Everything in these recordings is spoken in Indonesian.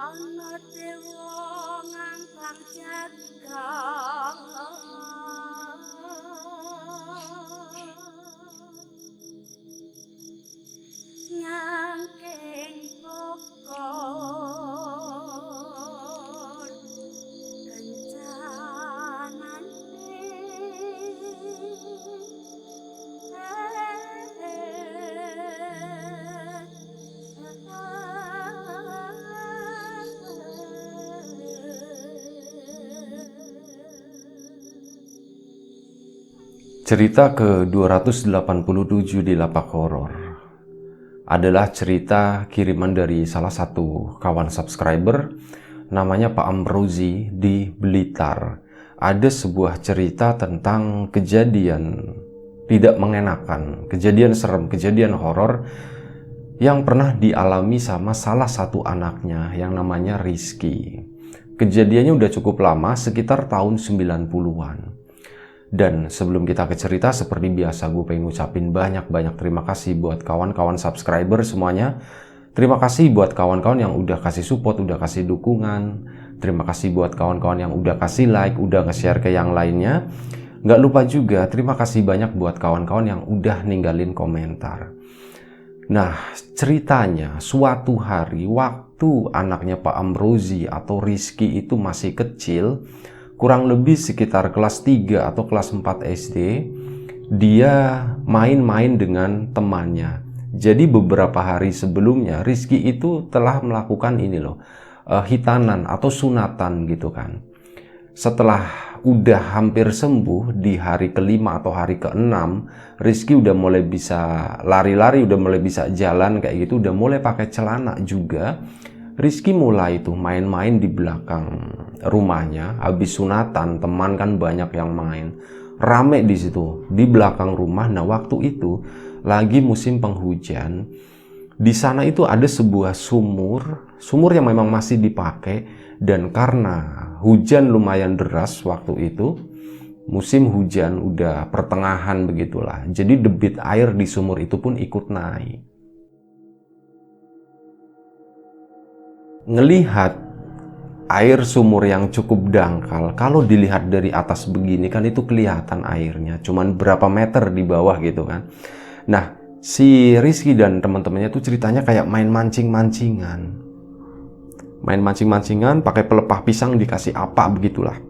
Ana dewa ngangkang jagat nyangking bokor Cerita ke-287 di Lapak Horor adalah cerita kiriman dari salah satu kawan subscriber, namanya Pak Amrozi di Blitar. Ada sebuah cerita tentang kejadian tidak mengenakan, kejadian serem, kejadian horor yang pernah dialami sama salah satu anaknya yang namanya Rizky. Kejadiannya udah cukup lama, sekitar tahun 90-an. Dan sebelum kita ke cerita, seperti biasa gue pengen ngucapin banyak-banyak terima kasih buat kawan-kawan subscriber semuanya. Terima kasih buat kawan-kawan yang udah kasih support, udah kasih dukungan. Terima kasih buat kawan-kawan yang udah kasih like, udah nge-share ke yang lainnya. Nggak lupa juga terima kasih banyak buat kawan-kawan yang udah ninggalin komentar. Nah, ceritanya suatu hari waktu anaknya Pak Amrozi atau Rizky itu masih kecil, kurang lebih sekitar kelas 3 atau kelas 4 SD, dia main-main dengan temannya. Jadi beberapa hari sebelumnya Rizky itu telah melakukan ini loh, hitanan atau sunatan gitu kan. Setelah udah hampir sembuh di hari kelima atau hari keenam, Rizky udah mulai bisa lari-lari, udah mulai bisa jalan kayak gitu, udah mulai pakai celana juga. Rizky mulai tuh main-main di belakang rumahnya. Habis sunatan, teman kan banyak yang main, rame di situ di belakang rumah. Nah, waktu itu lagi musim penghujan. Di sana itu ada sebuah sumur yang memang masih dipakai, dan karena hujan lumayan deras waktu itu, musim hujan udah pertengahan begitulah. Jadi debit air di sumur itu pun ikut naik. Ngelihat air sumur yang cukup dangkal, kalau dilihat dari atas begini kan itu kelihatan airnya cuman berapa meter di bawah gitu kan. Nah, si Rizky dan teman-temannya tuh ceritanya kayak main mancing-mancingan. Main mancing-mancingan pakai pelepah pisang dikasih apa begitulah.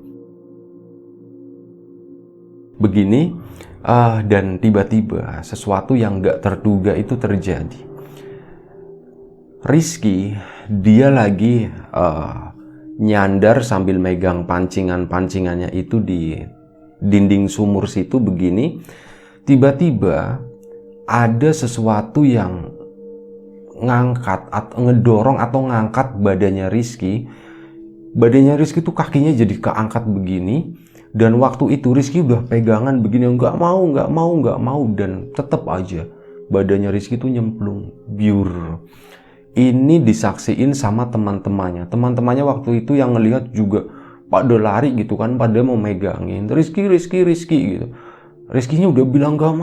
Begini, dan tiba-tiba sesuatu yang gak terduga itu terjadi. Rizky, dia lagi nyandar sambil megang pancingannya itu di dinding sumur situ begini. Tiba-tiba ada sesuatu yang ngangkat atau ngedorong atau ngangkat badannya Rizky. Badannya Rizky tuh kakinya jadi keangkat begini, dan waktu itu Rizky udah pegangan begini, nggak mau, dan tetap aja badannya Rizky tuh nyemplung biur. Ini disaksiin sama teman-temannya waktu itu yang ngelihat juga pada lari gitu kan, pada mau megangin Rizky gitu. Rizky-nya udah bilang nggak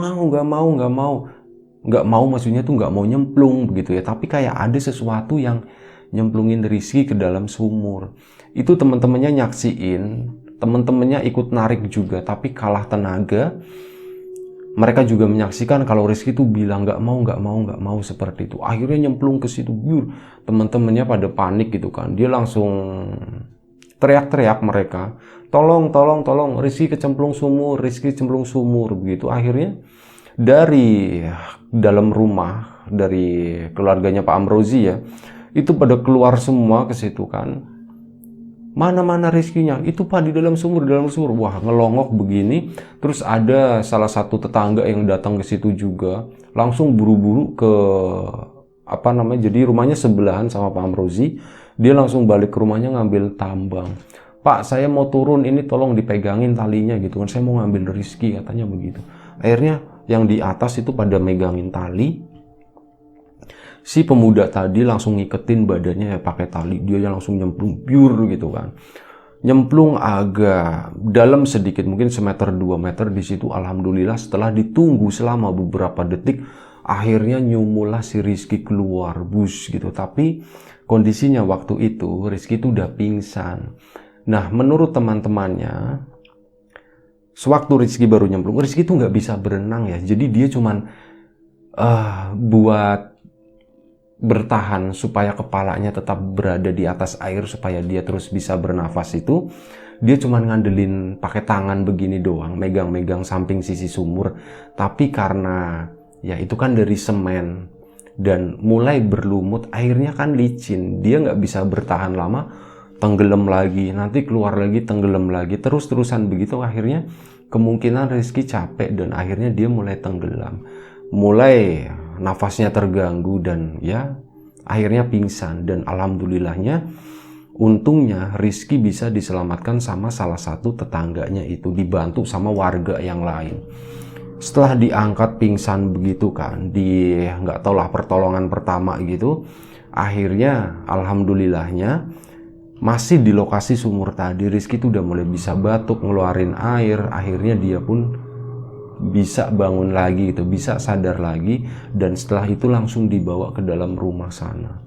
mau, maksudnya tuh nggak mau nyemplung begitu ya, tapi kayak ada sesuatu yang nyemplungin Rizky ke dalam sumur. Itu teman-temannya nyaksiin, teman-temannya ikut narik juga, tapi kalah tenaga. Mereka juga menyaksikan kalau Rizky tuh bilang nggak mau seperti itu. Akhirnya nyemplung ke situ. Teman-temannya pada panik gitu kan. Dia langsung teriak-teriak mereka, tolong, Rizky kecemplung sumur begitu. Akhirnya dari dalam rumah, dari keluarganya Pak Amrozi ya, itu pada keluar semua ke situ kan. Mana Rizky-nya? Itu Pak di dalam sumur. Wah, ngelongok begini. Terus ada salah satu tetangga yang datang ke situ juga, langsung buru-buru ke jadi rumahnya sebelahan sama Pak Amrozi. Dia langsung balik ke rumahnya ngambil tambang. Pak, saya mau turun, ini tolong dipegangin talinya gitu kan, saya mau ngambil Rizky, katanya begitu. Akhirnya yang di atas itu pada megangin tali. Si pemuda tadi langsung ngiketin badannya ya pakai tali, dia langsung nyemplung biur gitu kan. Nyemplung agak dalam sedikit, mungkin semeter 2 meter di situ. Alhamdulillah setelah ditunggu selama beberapa detik, akhirnya nyumulah si Rizky keluar bus gitu. Tapi kondisinya waktu itu Rizky itu udah pingsan. Nah, menurut teman-temannya, sewaktu Rizky baru nyemplung, Rizky itu nggak bisa berenang ya. Jadi dia cuman buat bertahan supaya kepalanya tetap berada di atas air, supaya dia terus bisa bernafas itu, dia cuman ngandelin pakai tangan begini doang, megang-megang samping sisi sumur. Tapi karena ya itu kan dari semen dan mulai berlumut, airnya kan licin, dia nggak bisa bertahan lama, tenggelam lagi, nanti keluar lagi, tenggelam lagi, terus-terusan begitu. Akhirnya kemungkinan Rizky capek dan akhirnya dia mulai tenggelam, mulai nafasnya terganggu dan ya akhirnya pingsan. Dan alhamdulillahnya, untungnya Rizky bisa diselamatkan sama salah satu tetangganya itu, dibantu sama warga yang lain. Setelah diangkat pingsan begitu kan, di nggak tau lah pertolongan pertama gitu, akhirnya alhamdulillahnya masih di lokasi sumur tadi, Rizky itu udah mulai bisa batuk, ngeluarin air. Akhirnya dia pun bisa bangun lagi gitu, bisa sadar lagi, dan setelah itu langsung dibawa ke dalam rumah sana.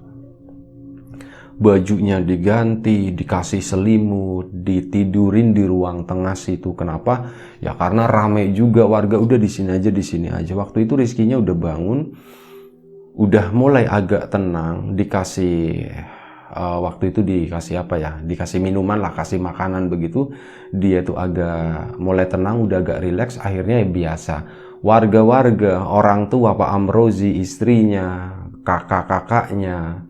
Bajunya diganti, dikasih selimut, ditidurin di ruang tengah situ. Kenapa? Ya karena rame juga warga, udah di sini aja, di sini aja. Waktu itu Rizky-nya udah bangun, udah mulai agak tenang, dikasih waktu itu dikasih apa ya? Dikasih minuman lah, kasih makanan begitu. Dia tuh agak mulai tenang, udah agak rileks. Akhirnya ya biasa. Warga-warga, orang tua Pak Amrozi, istrinya, kakak-kakaknya,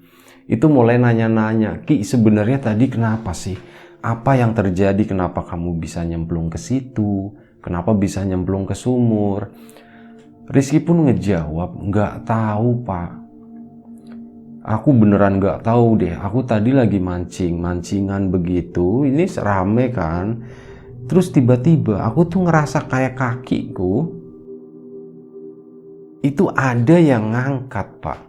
itu mulai nanya-nanya, "Ki, sebenarnya tadi kenapa sih? Apa yang terjadi? Kenapa kamu bisa nyemplung ke situ? Kenapa bisa nyemplung ke sumur?" Rizky pun ngejawab, "Nggak tahu, Pak. Aku beneran nggak tahu deh. Aku tadi lagi mancingan begitu. Ini rame kan. Terus tiba-tiba aku tuh ngerasa kayak kakiku itu ada yang ngangkat, Pak.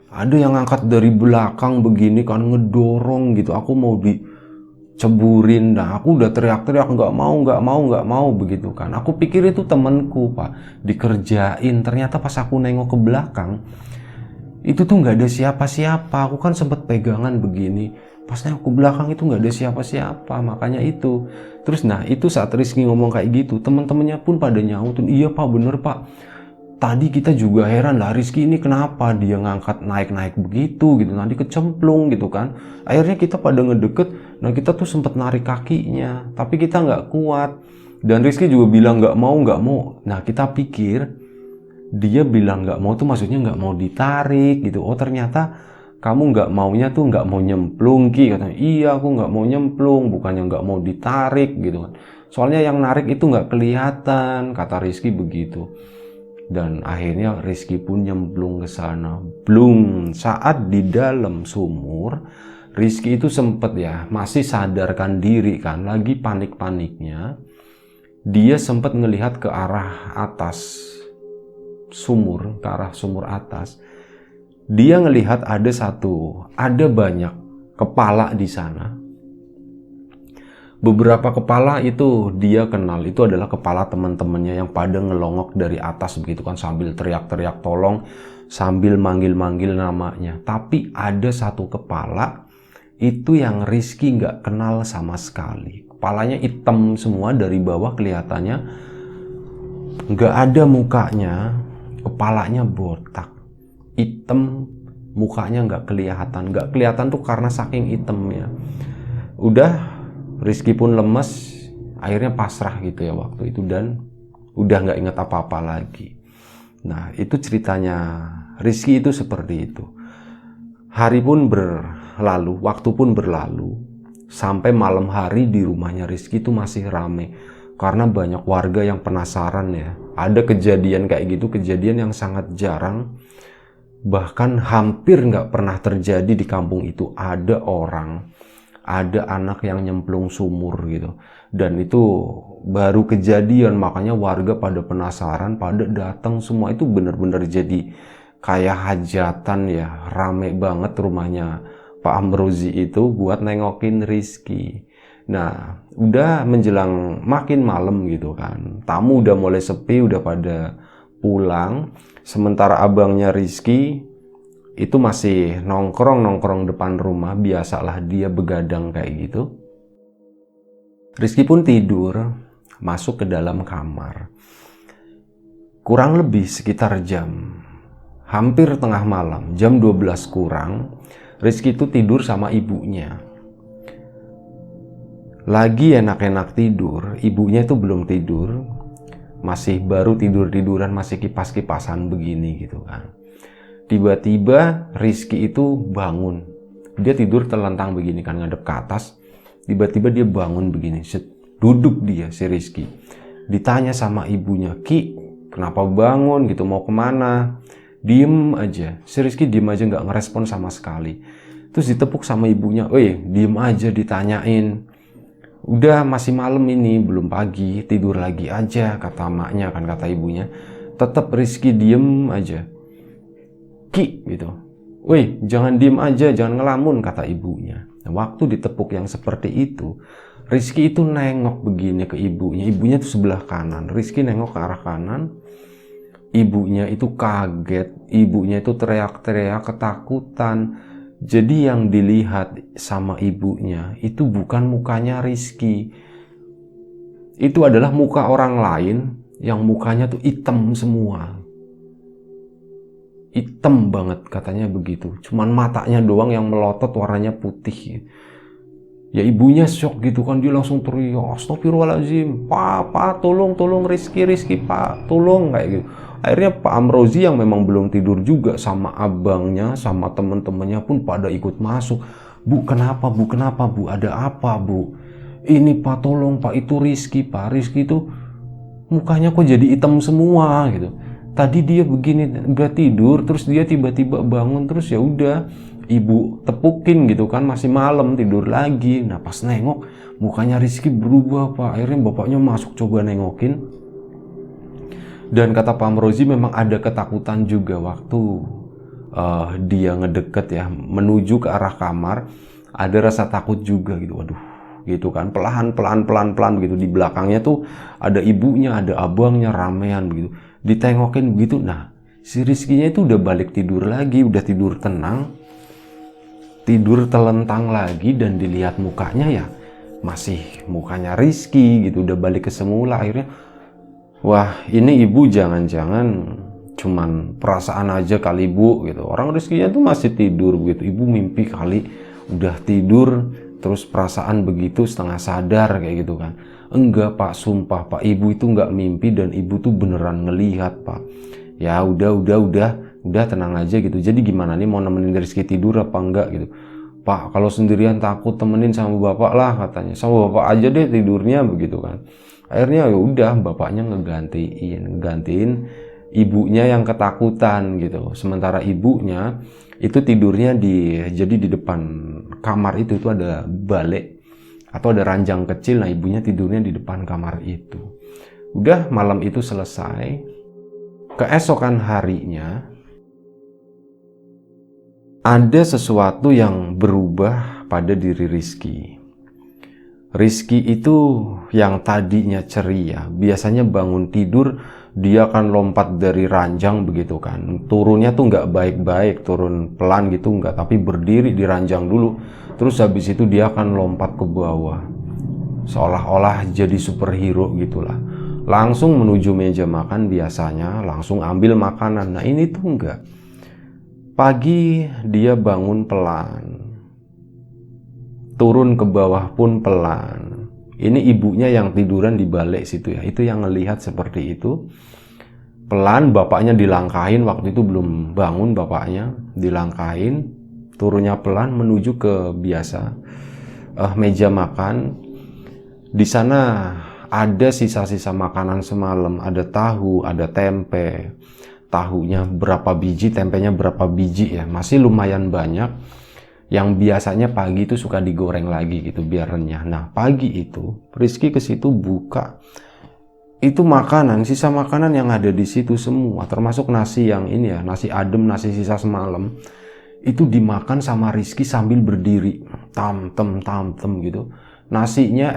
Ada yang ngangkat dari belakang begini kan, ngedorong gitu. Aku mau diceburin, dah aku udah teriak-teriak, nggak mau begitu kan. Aku pikir itu temenku, Pak, dikerjain. Ternyata pas aku nengok ke belakang, itu tuh nggak ada siapa-siapa. Aku kan sempet pegangan begini, pas nengok ke belakang itu nggak ada siapa-siapa. Makanya itu. Terus nah itu saat Rizky ngomong kayak gitu, teman-temannya pun pada nyautin, "Iya, Pak, bener, Pak. Tadi kita juga heran lah, Rizky ini kenapa dia ngangkat naik-naik begitu gitu, nanti kecemplung gitu kan." Akhirnya kita pada ngedeket, nah kita tuh sempet narik kakinya, tapi kita nggak kuat. Dan Rizky juga bilang nggak mau. Nah kita pikir dia bilang nggak mau tuh maksudnya nggak mau ditarik gitu. Oh ternyata kamu nggak maunya tuh nggak mau nyemplung, Ki, katanya. "Iya, aku nggak mau nyemplung, bukannya nggak mau ditarik gitu kan. Soalnya yang narik itu nggak kelihatan," kata Rizky begitu. Dan akhirnya Rizky pun nyemplung ke sana. Blung, saat di dalam sumur, Rizky itu sempet ya, masih sadarkan diri kan, lagi panik-paniknya. Dia sempet ngelihat ke arah atas sumur, ke arah sumur atas. Dia ngelihat ada banyak kepala di sana. Beberapa kepala itu dia kenal, itu adalah kepala teman-temannya yang pada ngelongok dari atas begitu kan, sambil teriak-teriak tolong, sambil manggil-manggil namanya. Tapi ada satu kepala itu yang Rizky nggak kenal sama sekali. Kepalanya hitam semua dari bawah, kelihatannya nggak ada mukanya, kepalanya botak, hitam, mukanya nggak kelihatan tuh karena saking hitamnya. Udah Rizky pun lemes, akhirnya pasrah gitu ya waktu itu, dan udah nggak inget apa-apa lagi. Nah itu ceritanya Rizky itu seperti itu. Hari pun berlalu, waktu pun berlalu, sampai malam hari di rumahnya Rizky itu masih rame. Karena banyak warga yang penasaran ya. Ada kejadian kayak gitu, kejadian yang sangat jarang. Bahkan hampir nggak pernah terjadi di kampung itu. Ada anak yang nyemplung sumur gitu, dan itu baru kejadian. Makanya warga pada penasaran, pada datang semua. Itu benar-benar jadi kayak hajatan ya, rame banget rumahnya Pak Amrozi itu buat nengokin Rizky. Nah udah menjelang makin malam gitu kan, tamu udah mulai sepi, udah pada pulang. Sementara abangnya Rizky itu masih nongkrong depan rumah, biasalah dia begadang kayak gitu. Rizky pun tidur, masuk ke dalam kamar. Kurang lebih sekitar hampir tengah malam, jam 12 kurang, Rizky itu tidur sama ibunya. Lagi enak-enak tidur, ibunya itu belum tidur, masih baru tiduran, masih kipas-kipasan begini gitu kan. Tiba-tiba Rizky itu bangun. Dia tidur telentang begini kan, ngadep ke atas. Tiba-tiba dia bangun begini, duduk dia si Rizky. Ditanya sama ibunya, "Ki, kenapa bangun gitu, mau kemana?" Diem aja, si Rizky diem aja, nggak ngerespon sama sekali. Terus ditepuk sama ibunya, "Weh, diem aja ditanyain. Udah masih malam ini, belum pagi, tidur lagi aja," kata maknya kan, kata ibunya. Tetap Rizky diem aja. "Ki," gitu, "weh, jangan diem aja, jangan ngelamun," kata ibunya. Nah, waktu ditepuk yang seperti itu, Rizky itu nengok begini ke ibunya. Ibunya itu sebelah kanan. Rizky nengok ke arah kanan. Ibunya itu kaget. Ibunya itu teriak-teriak ketakutan. Jadi yang dilihat sama ibunya itu bukan mukanya Rizky. Itu adalah muka orang lain yang mukanya tuh hitam semua. Hitam banget katanya begitu. Cuman matanya doang yang melotot warnanya putih. Ya ibunya shock gitu kan, dia langsung teriak, "Astagfirullahaladzim, Pak, tolong Rizky, Pak, tolong," kayak gitu. Akhirnya Pak Amrozi yang memang belum tidur juga sama abangnya, sama temen-temennya pun pada ikut masuk. "Bu, kenapa Bu? Ada apa, Bu?" "Ini Pak, tolong Pak, itu Rizky, Pak. Rizky itu mukanya kok jadi hitam semua gitu. Tadi dia begini, udah tidur, terus dia tiba-tiba bangun, terus ya udah ibu tepukin gitu kan, masih malam tidur lagi." Nah pas nengok mukanya Rizky berubah Pak. Akhirnya bapaknya masuk coba nengokin. Dan kata Pak Amrozi memang ada ketakutan juga waktu dia ngedeket ya, menuju ke arah kamar. Ada rasa takut juga gitu, waduh gitu kan, pelan begitu. Di belakangnya tuh ada ibunya, ada abangnya, ramean begitu. Ditengokin begitu. Nah si Rizky-nya itu udah balik tidur lagi, udah tidur tenang, tidur telentang lagi, dan dilihat mukanya ya masih mukanya Rizky gitu, udah balik ke semula. Akhirnya, wah ini ibu jangan-jangan cuman perasaan aja kali Bu gitu. Orang Rizky-nya tuh masih tidur begitu, ibu mimpi kali, udah tidur terus perasaan begitu setengah sadar kayak gitu kan. Enggak Pak, sumpah Pak, ibu itu enggak mimpi dan ibu tuh beneran ngelihat Pak. Ya udah tenang aja gitu. Jadi gimana nih, mau nemenin Rizky tidur apa enggak gitu? "Pak, kalau sendirian takut, temenin sama bapak lah," katanya. "Sama bapak aja deh tidurnya," begitu kan. Akhirnya ya udah bapaknya ngegantiin ibunya yang ketakutan gitu. Sementara ibunya itu tidurnya jadi di depan kamar itu ada balik atau ada ranjang kecil. Nah ibunya tidurnya di depan kamar itu. Udah malam itu selesai. Keesokan harinya ada sesuatu yang berubah pada diri Rizky. Rizky itu yang tadinya ceria, biasanya bangun tidur dia akan lompat dari ranjang begitu kan. Turunnya tuh nggak baik-baik, turun pelan gitu nggak, tapi berdiri di ranjang dulu. Terus habis itu dia akan lompat ke bawah. Seolah-olah jadi superhero gitulah. Langsung menuju meja makan biasanya, langsung ambil makanan. Nah ini tuh enggak. Pagi dia bangun pelan. Turun ke bawah pun pelan. Ini ibunya yang tiduran di balik situ ya, itu yang ngelihat seperti itu. Pelan, bapaknya dilangkahin, waktu itu belum bangun bapaknya, dilangkahin, turunnya pelan menuju ke meja makan. Di sana ada sisa-sisa makanan semalam, ada tahu, ada tempe. Tahunya berapa biji, tempenya berapa biji ya, masih lumayan banyak. Yang biasanya pagi itu suka digoreng lagi gitu biar renyah. Nah pagi itu Rizky ke situ buka, itu makanan, sisa makanan yang ada di situ semua, termasuk nasi yang ini ya, nasi adem, nasi sisa semalam, itu dimakan sama Rizky sambil berdiri, tam gitu. Nasinya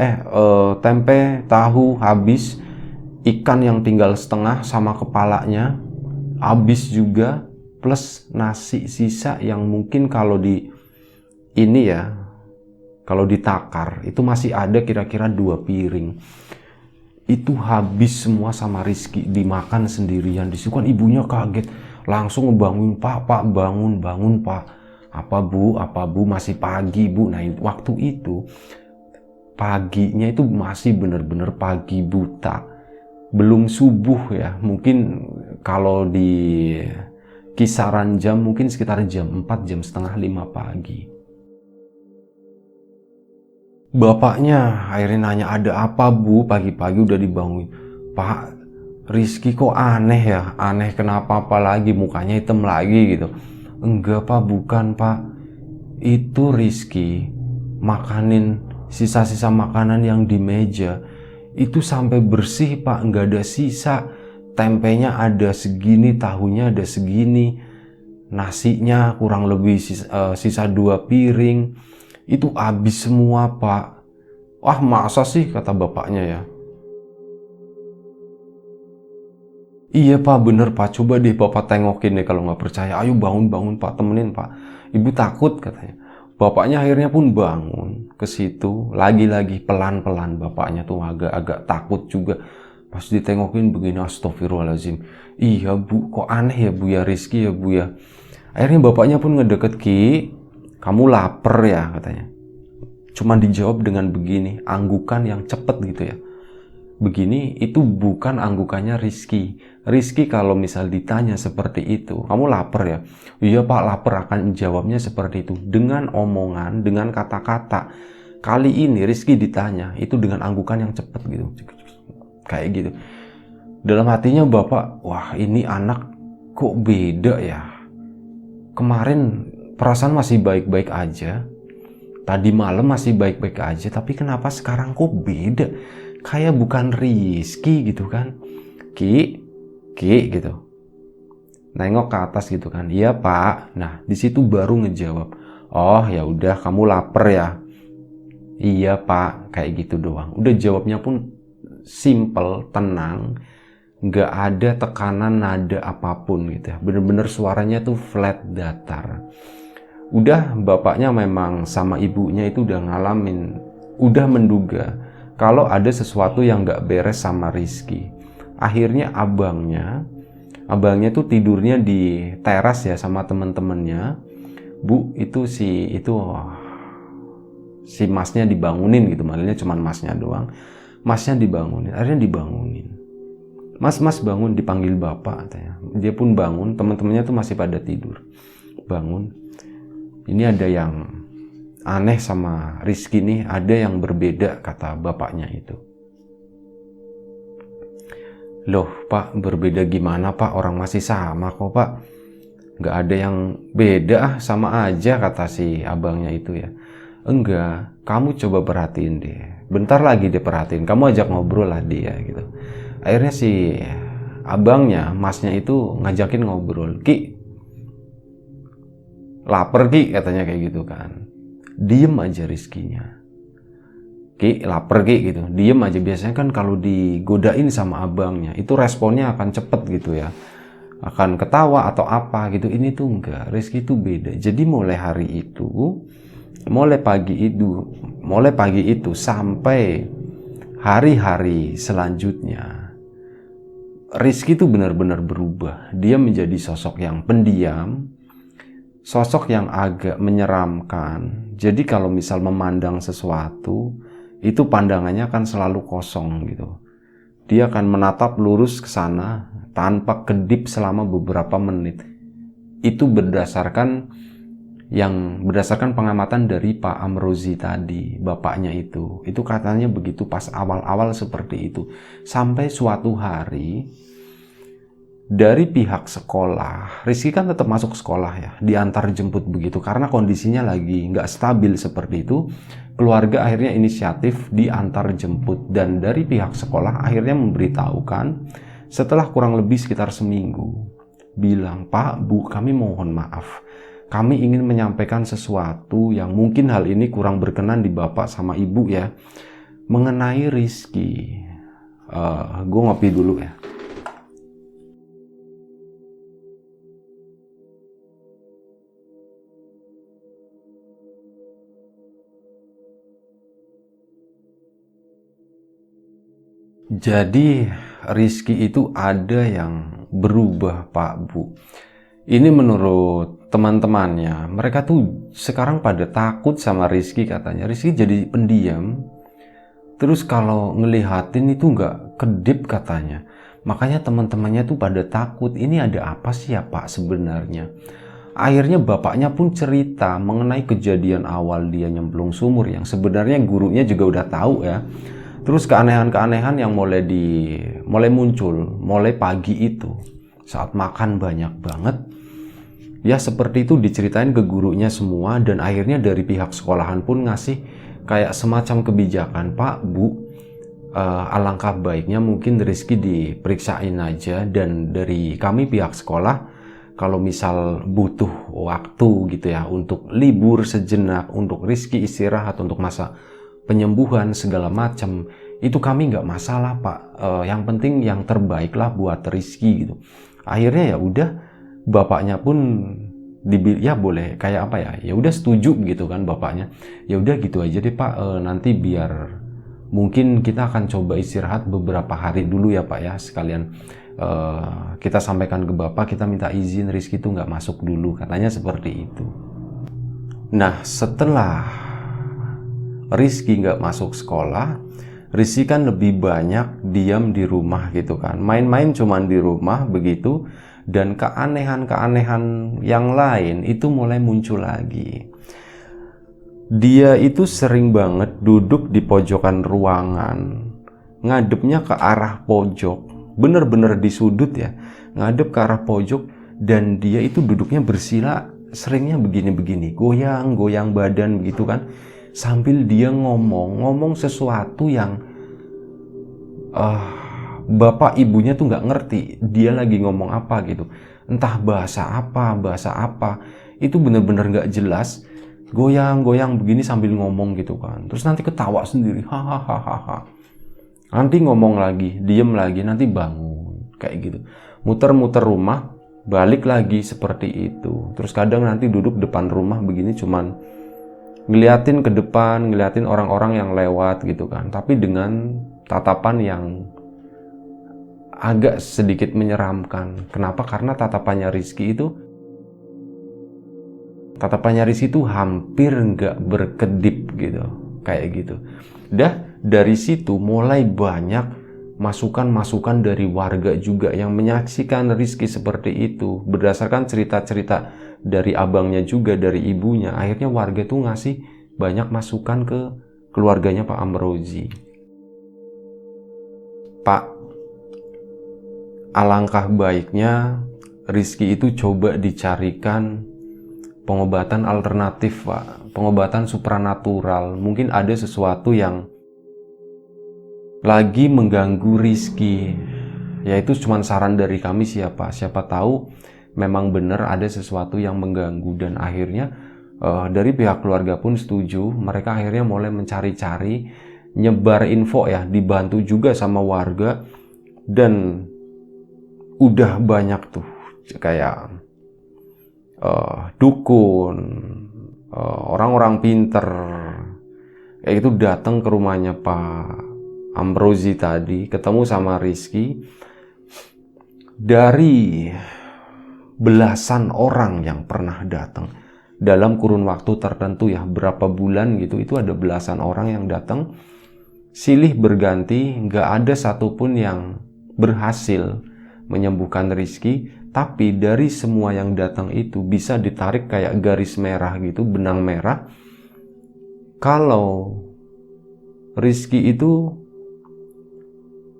tempe, tahu habis, ikan yang tinggal setengah sama kepalanya habis juga. plus nasi sisa yang mungkin kalau ini ya, kalau ditakar itu masih ada kira-kira 2 piring. Itu habis semua sama Rizky, dimakan sendirian. Disitu kan ibunya kaget, langsung ngebangun, Pak bangun Pak. Apa bu, masih pagi bu. Nah waktu itu paginya itu masih bener-bener pagi buta, belum subuh ya. Mungkin kalau di kisaran jam mungkin sekitar jam 4, jam setengah 5 pagi. Bapaknya akhirnya nanya, ada apa bu, pagi-pagi udah dibangun. Pak, Rizky kok aneh ya? Aneh kenapa, apa lagi, mukanya hitam lagi gitu. Enggak pak, bukan pak, itu Rizky makanin sisa-sisa makanan yang di meja itu sampai bersih pak, nggak ada sisa. Tempenya ada segini, tahunya ada segini, nasinya kurang lebih sisa 2 piring, itu habis semua pak. Wah masa sih, kata bapaknya ya. Iya pak, bener pak, coba deh bapak tengokin deh kalau nggak percaya. Ayo bangun pak, temenin pak, ibu takut katanya. Bapaknya akhirnya pun bangun ke situ, lagi-lagi pelan-pelan. Bapaknya tuh agak-agak takut juga. Pas ditengokin begini, astagfirullahaladzim. Iya bu, kok aneh ya bu ya, Rizky ya bu ya. Akhirnya bapaknya pun ngedeket, Ki, kamu lapar ya katanya. Cuman dijawab dengan begini, anggukan yang cepet gitu ya. Begini, itu bukan anggukannya Rizky. Rizky kalau misal ditanya seperti itu, kamu lapar ya? Iya pak, lapar, akan jawabnya seperti itu. Dengan omongan, dengan kata-kata. Kali ini Rizky ditanya, itu dengan anggukan yang cepet gitu. Kayak gitu. Dalam hatinya bapak, wah ini anak kok beda ya. Kemarin perasaan masih baik-baik aja. Tadi malam masih baik-baik aja, tapi kenapa sekarang kok beda? Kayak bukan Rizky gitu kan. Ki gitu. Nengok ke atas gitu kan. Iya pak. Nah di situ baru ngejawab. Oh ya udah, kamu lapar ya. Iya pak, kayak gitu doang. Udah jawabnya pun simple, tenang, nggak ada tekanan nada apapun gitu ya. Bener-bener suaranya tuh flat, datar. Udah bapaknya memang sama ibunya itu udah ngalamin, udah menduga kalau ada sesuatu yang nggak beres sama Rizky. Akhirnya abangnya tuh tidurnya di teras ya sama temen-temennya. Bu, itu si masnya dibangunin gitu, malahnya cuman masnya doang. Masnya dibangunin, akhirnya dibangunin. Mas bangun, dipanggil bapak katanya. Dia pun bangun, teman-temannya tuh masih pada tidur. Bangun. Ini ada yang aneh sama Rizky nih, ada yang berbeda, kata bapaknya itu. Loh pak, berbeda gimana pak, orang masih sama kok pak. Nggak ada yang beda, sama aja, kata si abangnya itu ya. Enggak, kamu coba perhatiin deh. Bentar lagi dia perhatiin, kamu ajak ngobrol lah dia gitu. Akhirnya si abangnya, masnya itu ngajakin ngobrol. Ki, lapar Ki, katanya kayak gitu kan. Diem aja Rizky-nya. Ki, lapar Ki gitu. Diem aja. Biasanya kan kalau digodain sama abangnya, itu responnya akan cepet gitu ya. Akan ketawa atau apa gitu. Ini tuh enggak. Rizky tuh beda. Jadi mulai hari itu, mulai pagi itu sampai hari-hari selanjutnya, Rizky tuh benar-benar berubah. Dia menjadi sosok yang pendiam, sosok yang agak menyeramkan. Jadi kalau misal memandang sesuatu, itu pandangannya akan selalu kosong gitu. Dia akan menatap lurus ke sana tanpa kedip selama beberapa menit. Itu berdasarkan pengamatan dari Pak Amrozi tadi, bapaknya itu. Itu katanya begitu pas awal-awal seperti itu. Sampai suatu hari, dari pihak sekolah, Rizky kan tetap masuk sekolah ya, diantar jemput begitu, karena kondisinya lagi nggak stabil seperti itu. Keluarga akhirnya inisiatif diantar jemput, dan dari pihak sekolah akhirnya memberitahukan setelah kurang lebih sekitar seminggu, bilang, Pak, Bu, kami mohon maaf, kami ingin menyampaikan sesuatu yang mungkin hal ini kurang berkenan di Bapak sama Ibu ya, mengenai Rizky. Gue ngopi dulu ya. Jadi Rizky itu ada yang berubah, Pak Bu. Ini menurut teman-temannya, mereka tuh sekarang pada takut sama Rizky katanya. Rizky jadi pendiam, terus kalau ngelihatin itu nggak kedip katanya. Makanya teman-temannya tuh pada takut, ini ada apa sih ya Pak sebenarnya. Akhirnya bapaknya pun cerita mengenai kejadian awal dia nyemplung sumur yang sebenarnya gurunya juga udah tahu ya. Terus keanehan-keanehan yang mulai muncul mulai pagi itu saat makan banyak banget. Ya seperti itu diceritain ke gurunya semua, dan akhirnya dari pihak sekolahan pun ngasih kayak semacam kebijakan, Pak, Bu, alangkah baiknya mungkin Rizky diperiksain aja, dan dari kami pihak sekolah kalau misal butuh waktu gitu ya untuk libur sejenak, untuk Rizky istirahat, untuk masa penyembuhan segala macam, itu kami nggak masalah Pak. Yang penting yang terbaik lah buat Rizky gitu. Akhirnya ya udah, bapaknya pun ya boleh kayak apa ya, ya udah setuju gitu kan bapaknya. Ya udah gitu aja deh Pak, nanti biar mungkin kita akan coba istirahat beberapa hari dulu ya Pak ya, sekalian kita sampaikan ke bapak, kita minta izin Rizky tuh nggak masuk dulu, katanya seperti itu. Nah setelah Rizky nggak masuk sekolah, Rizky kan lebih banyak diam di rumah gitu kan, main-main cuman di rumah begitu, dan keanehan-keanehan yang lain itu mulai muncul lagi. Dia itu sering banget duduk di pojokan ruangan, ngadepnya ke arah pojok, bener-bener di sudut ya, ngadep ke arah pojok, dan dia itu duduknya bersila, seringnya begini-begini, goyang-goyang badan begitu kan, sambil dia ngomong sesuatu yang bapak ibunya tuh nggak ngerti dia lagi ngomong apa gitu, entah bahasa apa, itu bener-bener nggak jelas, goyang-goyang begini sambil ngomong gitu kan, terus nanti ketawa sendiri, hahaha, nanti ngomong lagi, diem lagi, nanti bangun, kayak gitu, muter-muter rumah, balik lagi seperti itu. Terus kadang nanti duduk depan rumah begini cuman ngeliatin ke depan, ngeliatin orang-orang yang lewat gitu kan, tapi dengan tatapan yang agak sedikit menyeramkan. Kenapa? Karena tatapannya Rizky itu hampir nggak berkedip gitu, kayak gitu. Dari situ mulai banyak masukan-masukan dari warga juga yang menyaksikan Rizky seperti itu. Berdasarkan cerita-cerita dari abangnya juga, dari ibunya, akhirnya warga tuh ngasih banyak masukan ke keluarganya Pak Amrozi. Pak, alangkah baiknya Rizky itu coba dicarikan pengobatan alternatif Pak, pengobatan supranatural. Mungkin ada sesuatu yang lagi mengganggu Rizky, yaitu cuma saran dari kami siapa tahu memang benar ada sesuatu yang mengganggu. Dan akhirnya dari pihak keluarga pun setuju, mereka akhirnya mulai mencari-cari, nyebar info ya, dibantu juga sama warga, dan udah banyak tuh kayak dukun, orang-orang pinter kayak itu datang ke rumahnya Pak Amrozi tadi, ketemu sama Rizky. Dari belasan orang yang pernah datang dalam kurun waktu tertentu ya, berapa bulan gitu, itu ada belasan orang yang datang, silih berganti, nggak ada satupun yang berhasil menyembuhkan Rizky. Tapi dari semua yang datang itu bisa ditarik kayak garis merah gitu, benang merah, kalau Rizky itu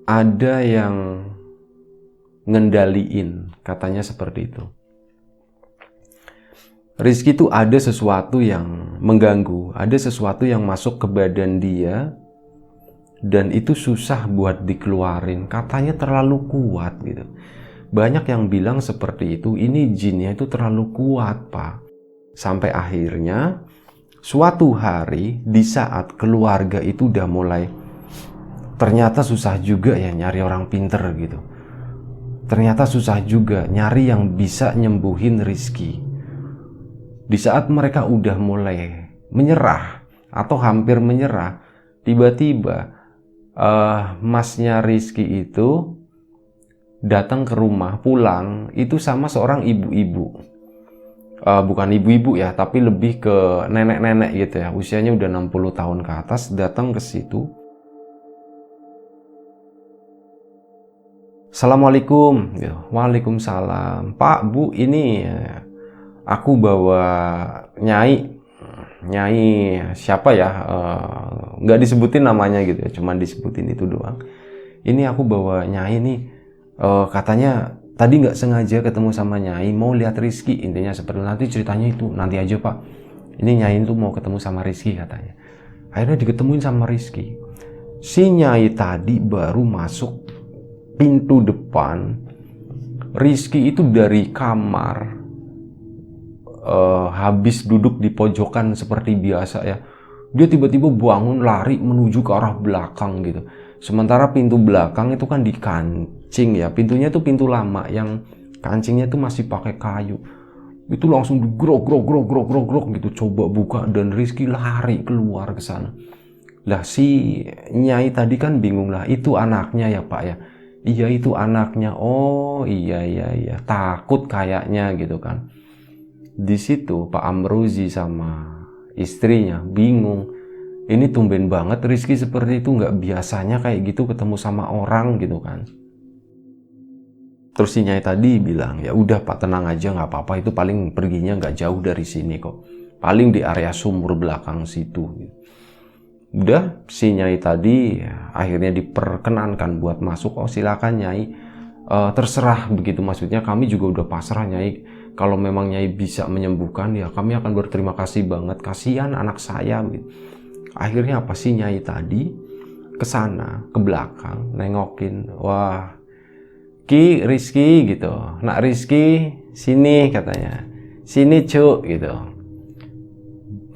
ada yang ngendaliin, katanya seperti itu. Rizky itu ada sesuatu yang mengganggu, ada sesuatu yang masuk ke badan dia, dan itu susah buat dikeluarin, katanya terlalu kuat gitu. Banyak yang bilang seperti itu, ini jinnya itu terlalu kuat Pak. Sampai akhirnya suatu hari di saat keluarga itu udah mulai, ternyata susah juga ya nyari orang pinter gitu, ternyata susah juga nyari yang bisa nyembuhin Rizky. Di saat mereka udah mulai menyerah atau hampir menyerah, tiba-tiba masnya Rizky itu datang ke rumah, pulang itu sama seorang ibu-ibu. Bukan ibu-ibu ya, tapi lebih ke nenek-nenek gitu ya, usianya udah 60 tahun ke atas, datang ke situ. Assalamualaikum, gitu. Waalaikumsalam. Pak, Bu, ini aku bawa nyai siapa ya? Nggak disebutin namanya gitu ya, cuman disebutin itu doang. Ini aku bawa nyai nih, katanya tadi nggak sengaja ketemu sama nyai, mau lihat Rizky, intinya seperti nanti ceritanya itu nanti aja Pak. Ini nyai itu mau ketemu sama Rizky katanya. Akhirnya diketemuin sama Rizky. Si nyai tadi baru masuk pintu depan. Rizky itu dari kamar, habis duduk di pojokan seperti biasa ya, dia tiba-tiba bangun lari menuju ke arah belakang gitu. Sementara pintu belakang itu kan dikancing ya, pintunya itu pintu lama yang kancingnya itu masih pakai kayu. Itu langsung digrok gitu, coba buka dan Rizky lari keluar ke sana. Lah si nyai tadi kan bingung lah, itu anaknya ya Pak ya? Iya itu anaknya. Oh iya, takut kayaknya gitu kan. Di situ Pak Amrozi sama istrinya bingung. Ini tumben banget Rizky seperti itu, nggak biasanya kayak gitu ketemu sama orang gitu kan. Terus si nyai tadi bilang, ya udah Pak tenang aja, nggak apa-apa, itu paling perginya nggak jauh dari sini kok, paling di area sumur belakang situ. Udah si nyai tadi akhirnya diperkenankan buat masuk. Oh silakan nyai, terserah begitu, maksudnya kami juga udah pasrah nyai. Kalau memang nyai bisa menyembuhkan ya kami akan berterima kasih banget, kasihan anak saya gitu. Akhirnya apa sih nyai tadi ke sana, ke belakang, nengokin. Wah, Ki, Rizky gitu. Nak Rizky, sini katanya. Sini cuk gitu.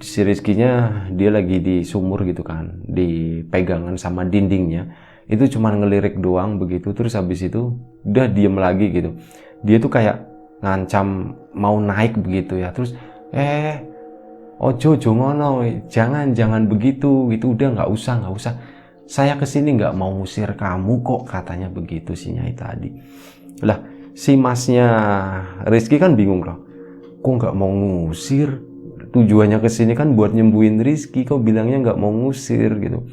Si Rizkynya dia lagi di sumur gitu kan, di pegangan sama dindingnya. Itu cuma ngelirik doang begitu, terus habis itu udah diem lagi gitu. Dia tuh kayak ngancam mau naik begitu ya. Terus ojo ngono, jangan begitu gitu, udah nggak usah, saya kesini nggak mau ngusir kamu kok, katanya begitu si nyai tadi. Lah si masnya Rizky kan bingung loh, kok nggak mau ngusir, tujuannya kesini kan buat nyembuhin Rizky, kok bilangnya nggak mau ngusir gitu.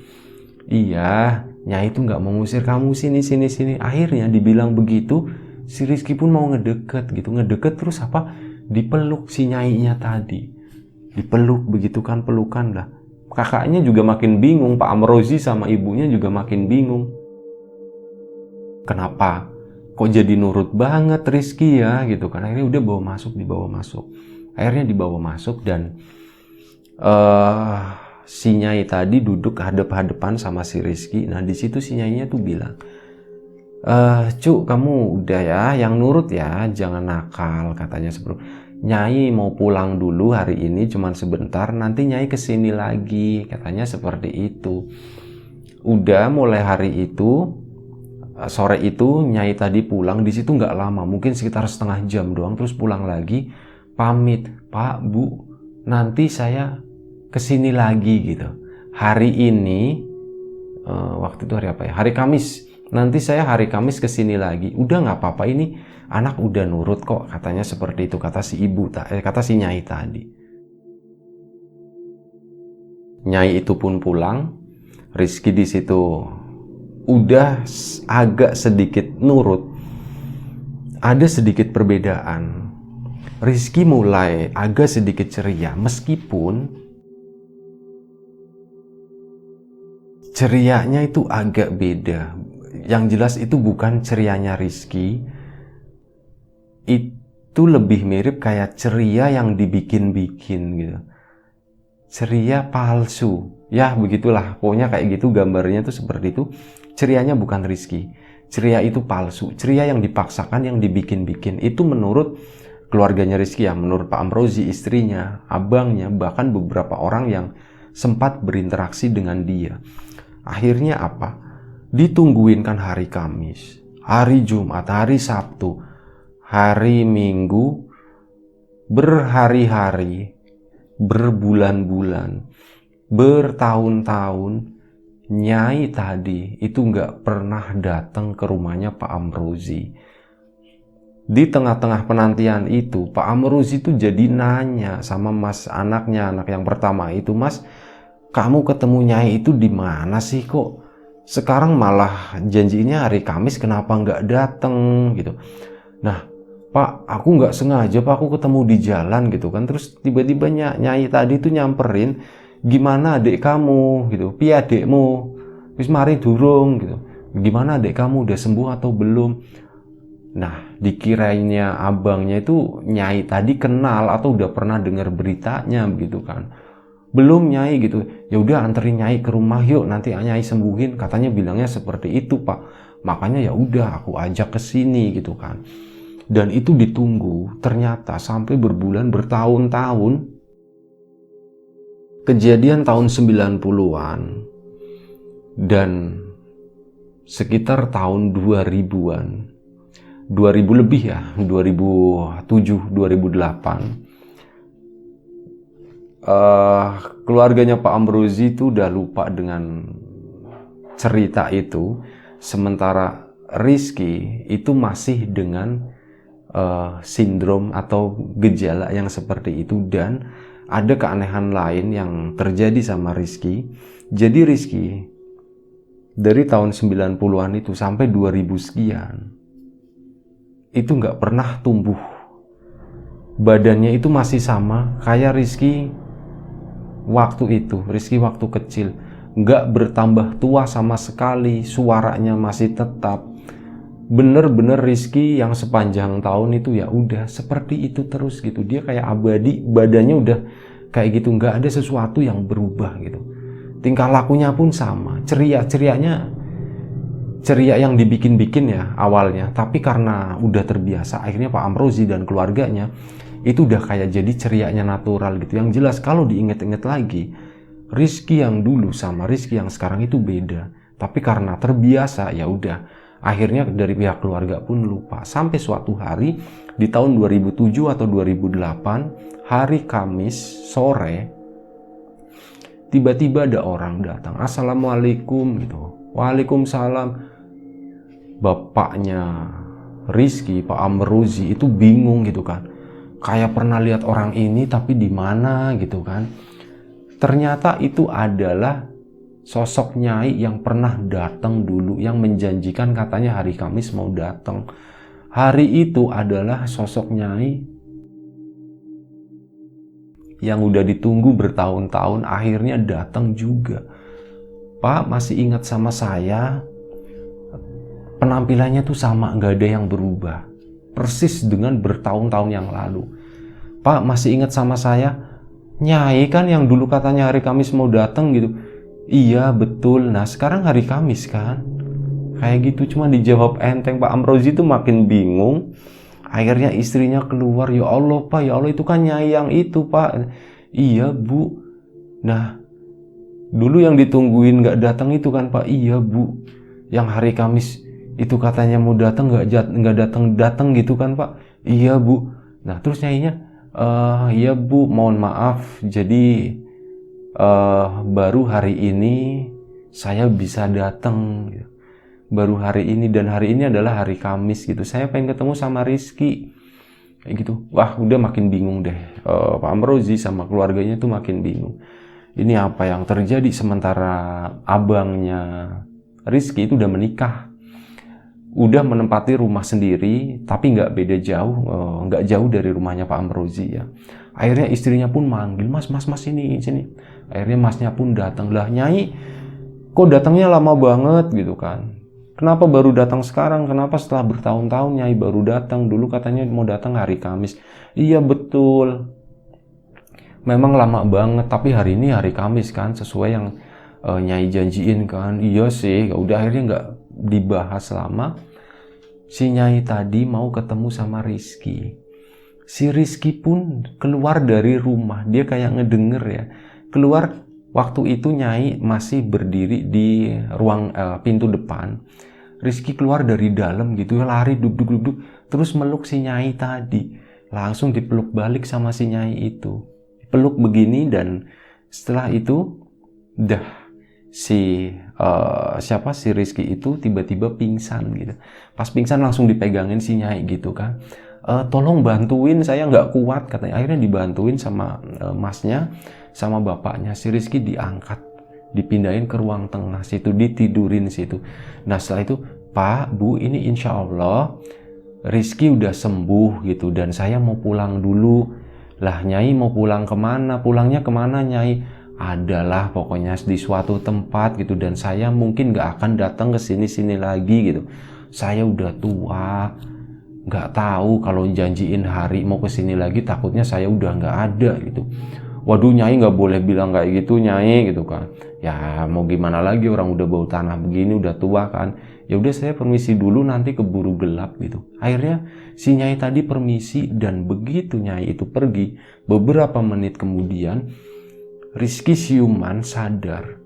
Iya nyai itu nggak mau ngusir kamu, sini. Akhirnya dibilang begitu, si Rizky pun mau ngedeket terus apa, dipeluk si nyainya tadi. Dipeluk begitu kan, pelukan lah. Kakaknya juga makin bingung, Pak Amrozi sama ibunya juga makin bingung. Kenapa? Kok jadi nurut banget Rizky ya gitu kan. Akhirnya udah dibawa masuk. Akhirnya dibawa masuk dan si nyai tadi duduk hadap-hadapan sama si Rizky. Nah di situ si nyainya tuh bilang, Cuk kamu udah ya, yang nurut ya, jangan nakal, katanya. Sebelum Nyai mau pulang dulu hari ini cuman sebentar, nanti Nyai kesini lagi, katanya seperti itu. Udah mulai hari itu, sore itu Nyai tadi pulang, di situ nggak lama, mungkin sekitar setengah jam doang, terus pulang lagi, pamit, Pak, Bu, nanti saya kesini lagi gitu. Hari ini, waktu itu hari apa ya? Hari Kamis. Nanti saya hari Kamis kesini lagi. Udah nggak apa-apa, ini anak udah nurut kok, katanya seperti itu, kata si kata si nyai tadi. Nyai itu pun pulang. Rizky di situ udah agak sedikit nurut. Ada sedikit perbedaan. Rizky mulai agak sedikit ceria, meskipun cerianya itu agak beda. Yang jelas itu bukan cerianya Rizky, itu lebih mirip kayak ceria yang dibikin-bikin gitu, ceria palsu ya, begitulah pokoknya, kayak gitu gambarnya tuh seperti itu. Cerianya bukan Rizky, ceria itu palsu, ceria yang dipaksakan, yang dibikin-bikin. Itu menurut keluarganya Rizky ya, menurut Pak Amrozi, istrinya, abangnya, bahkan beberapa orang yang sempat berinteraksi dengan dia. Akhirnya apa? Ditungguin kan hari Kamis, hari Jumat, hari Sabtu, hari Minggu, berhari-hari, berbulan-bulan, bertahun-tahun, Nyai tadi itu nggak pernah datang ke rumahnya Pak Amrozi. Di tengah-tengah penantian itu, Pak Amrozi itu jadi nanya sama mas anaknya, anak yang pertama itu, "Mas, kamu ketemu Nyai itu di mana sih, kok sekarang malah janjinya hari Kamis, kenapa nggak datang?" gitu. "Nah, Pak, aku nggak sengaja, Pak, aku ketemu di jalan," gitu kan. Terus tiba-tiba Nyai tadi tuh nyamperin, "Gimana adik kamu?" gitu. "Piye adikmu? Wis mari durung?" gitu. "Gimana adik kamu, udah sembuh atau belum?" Nah, dikirainya abangnya itu Nyai tadi kenal atau udah pernah dengar beritanya begitu kan. "Belum Nyai," gitu. "Ya udah anterin Nyai ke rumah yuk, nanti Nyai sembuhin," katanya bilangnya seperti itu, Pak. Makanya ya udah aku ajak ke sini gitu kan. Dan itu ditunggu ternyata sampai berbulan bertahun-tahun. Kejadian tahun 90-an dan sekitar tahun 2000-an. 2000 lebih ya, 2007, 2008. Keluarganya Pak Amrozi itu udah lupa dengan cerita itu, sementara Rizky itu masih dengan sindrom atau gejala yang seperti itu. Dan ada keanehan lain yang terjadi sama Rizky. Jadi Rizky dari tahun 90-an itu sampai 2000 sekian itu nggak pernah tumbuh. Badannya itu masih sama kayak Rizky waktu itu, Rizky waktu kecil. Nggak bertambah tua sama sekali, suaranya masih tetap. Bener-bener Rizky yang sepanjang tahun itu ya udah seperti itu terus gitu. Dia kayak abadi, badannya udah kayak gitu, nggak ada sesuatu yang berubah gitu. Tingkah lakunya pun sama, ceria-cerianya ceria yang dibikin-bikin ya awalnya, tapi karena udah terbiasa akhirnya Pak Amrozi dan keluarganya itu udah kayak jadi cerianya natural gitu. Yang jelas kalau diinget-inget lagi, Rizky yang dulu sama Rizky yang sekarang itu beda. Tapi karena terbiasa ya udah, akhirnya dari pihak keluarga pun lupa. Sampai suatu hari di tahun 2007 atau 2008, hari Kamis sore, tiba-tiba ada orang datang, "Assalamualaikum," gitu. "Waalaikumsalam." Bapaknya Rizky, Pak Amrozi itu bingung gitu kan. Kayak pernah lihat orang ini tapi di mana gitu kan. Ternyata itu adalah sosok Nyai yang pernah datang dulu, yang menjanjikan katanya hari Kamis mau datang. Hari itu adalah sosok Nyai yang udah ditunggu bertahun-tahun, akhirnya datang juga. "Pak, masih ingat sama saya?" Penampilannya tuh sama, nggak ada yang berubah. Persis dengan bertahun-tahun yang lalu. "Pak, masih ingat sama saya?" "Nyai kan yang dulu katanya hari Kamis mau datang gitu." "Iya, betul. Nah, sekarang hari Kamis kan?" Kayak gitu, cuma dijawab enteng. Pak Amrozi tuh makin bingung. Akhirnya istrinya keluar, "Ya Allah, Pak, ya Allah, itu kan Nyai yang itu, Pak." "Iya, Bu." "Nah, dulu yang ditungguin nggak datang itu kan, Pak?" "Iya, Bu. Yang hari Kamis itu katanya mau datang nggak datang gitu kan, Pak?" "Iya, Bu." Nah, terus Nyainya, "Iya, Bu, mohon maaf. Jadi baru hari ini saya bisa datang. Baru hari ini, dan hari ini adalah hari Kamis gitu. Saya pengen ketemu sama Rizky." Kayak gitu. Wah, udah makin bingung deh. Pak Amrozi sama keluarganya tuh makin bingung. Ini apa yang terjadi, sementara abangnya Rizky itu udah menikah, udah menempati rumah sendiri, tapi nggak beda jauh, nggak jauh dari rumahnya Pak Amrozi ya. Akhirnya istrinya pun manggil, "Mas, ini sini." Akhirnya masnya pun datang. "Lah, Nyai, kok datangnya lama banget gitu kan? Kenapa baru datang sekarang? Kenapa setelah bertahun-tahun Nyai baru datang? Dulu katanya mau datang hari Kamis." "Iya, betul. Memang lama banget, tapi hari ini hari Kamis kan, sesuai yang Nyai janjiin kan." "Iya sih." Ya udah, akhirnya nggak dibahas lama. Si Nyai tadi mau ketemu sama Rizky. Si Rizky pun keluar dari rumah. Dia kayak ngedenger ya. Keluar, waktu itu Nyai masih berdiri di ruang pintu depan. Rizky keluar dari dalam gitu, lari duduk-duduk, terus meluk si Nyai tadi. Langsung dipeluk balik sama si Nyai itu. Peluk begini, dan setelah itu dah si siapa si Rizky itu tiba-tiba pingsan gitu. Pas pingsan langsung dipegangin si Nyai gitu kan. Tolong bantuin, saya nggak kuat katanya. Akhirnya dibantuin sama masnya, sama bapaknya. Si Rizky diangkat, dipindahin ke ruang tengah situ, ditidurin situ. Nah setelah itu, Pak, Bu, ini insya Allah Rizky udah sembuh gitu, dan saya mau pulang dulu. Lah Nyai mau pulang kemana? Pulangnya kemana Nyai? Adalah pokoknya di suatu tempat gitu, dan saya mungkin gak akan datang ke sini-sini lagi gitu. Saya udah tua, gak tahu kalau janjiin hari mau ke sini lagi, takutnya saya udah gak ada gitu. Waduh Nyai gak boleh bilang kayak gitu Nyai gitu kan. Ya mau gimana lagi, orang udah bau tanah begini, udah tua kan. Ya udah saya permisi dulu, nanti keburu gelap gitu. Akhirnya si Nyai tadi permisi, dan begitu Nyai itu pergi, beberapa menit kemudian Rizky siuman sadar,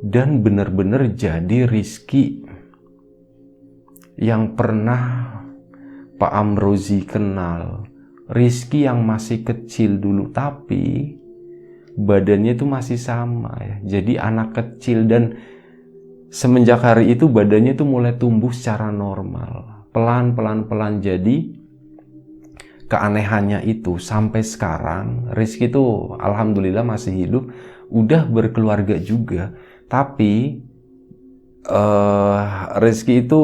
dan benar-benar jadi Rizky yang pernah Pak Amrozi kenal. Rizky yang masih kecil dulu, tapi badannya itu masih sama ya. Jadi anak kecil, dan semenjak hari itu badannya itu mulai tumbuh secara normal. Pelan-pelan. Jadi keanehannya itu sampai sekarang Rizky itu alhamdulillah masih hidup, udah berkeluarga juga, tapi Rizky itu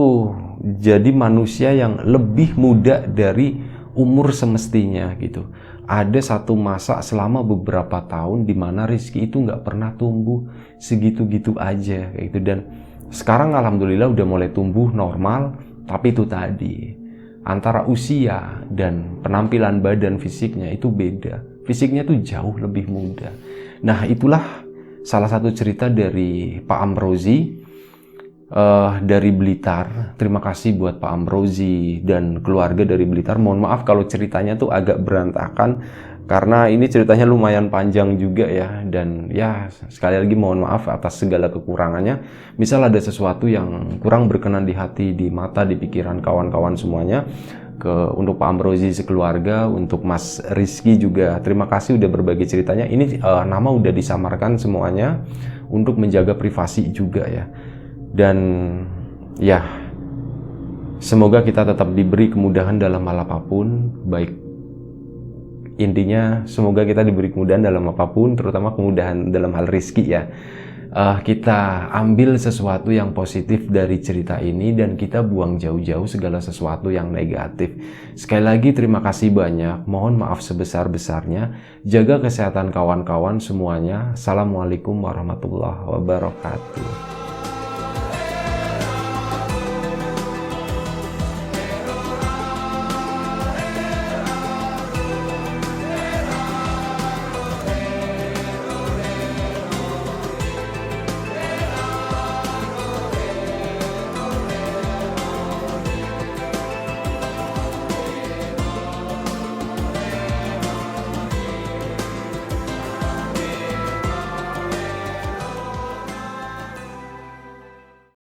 jadi manusia yang lebih muda dari umur semestinya gitu. Ada satu masa selama beberapa tahun di mana Rizky itu nggak pernah tumbuh segitu-gitu aja kayak gitu, dan sekarang alhamdulillah udah mulai tumbuh normal. Tapi itu tadi, antara usia dan penampilan badan fisiknya itu beda. Fisiknya tuh jauh lebih muda. Nah itulah salah satu cerita dari Pak Amrozi dari Blitar. Terima kasih buat Pak Amrozi dan keluarga dari Blitar. Mohon maaf kalau ceritanya tuh agak berantakan, karena ini ceritanya lumayan panjang juga ya. Dan ya sekali lagi mohon maaf atas segala kekurangannya. Misal ada sesuatu yang kurang berkenan di hati, di mata, di pikiran kawan-kawan semuanya, untuk Pak Amrozi sekeluarga, untuk Mas Rizky juga terima kasih udah berbagi ceritanya. Ini nama udah disamarkan semuanya untuk menjaga privasi juga ya. Dan ya semoga kita tetap diberi kemudahan dalam hal apapun. Baik, intinya semoga kita diberi kemudahan dalam apapun, terutama kemudahan dalam hal rezeki ya. Kita ambil sesuatu yang positif dari cerita ini, dan kita buang jauh-jauh segala sesuatu yang negatif. Sekali lagi terima kasih banyak, mohon maaf sebesar-besarnya. Jaga kesehatan kawan-kawan semuanya. Assalamualaikum warahmatullahi wabarakatuh.